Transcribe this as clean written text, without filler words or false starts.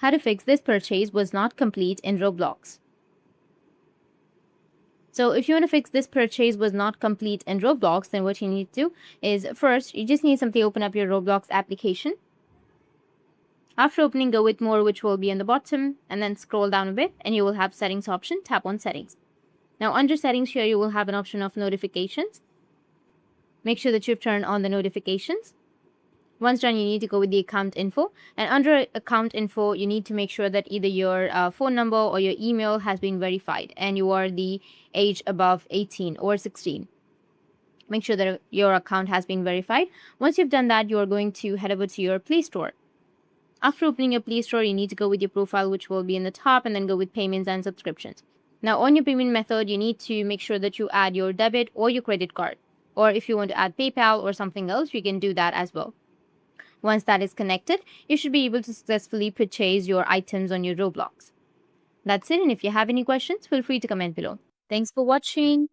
how to fix this purchase was not complete in Roblox. So if you want to fix this purchase was not complete in Roblox, then what you need to do is first, you just need simply open up your Roblox application. After opening, go with more, which will be on the bottom, and then scroll down a bit and you will have settings option. Tap on settings. Now under settings here, you will have an option of notifications. Make sure that you've turned on the notifications. Once done, you need to go with the account info, and under account info, you need to make sure that either your phone number or your email has been verified and you are the age above 18 or 16. Make sure that your account has been verified. Once you've done that, you are going to head over to your Play Store. After opening your Play Store, you need to go with your profile, which will be in the top, and then go with payments and subscriptions. Now on your payment method, you need to make sure that you add your debit or your credit card. Or if you want to add PayPal or something else, you can do that as well. Once that is connected, you should be able to successfully purchase your items on your Roblox. That's it, and if you have any questions, feel free to comment below. Thanks for watching.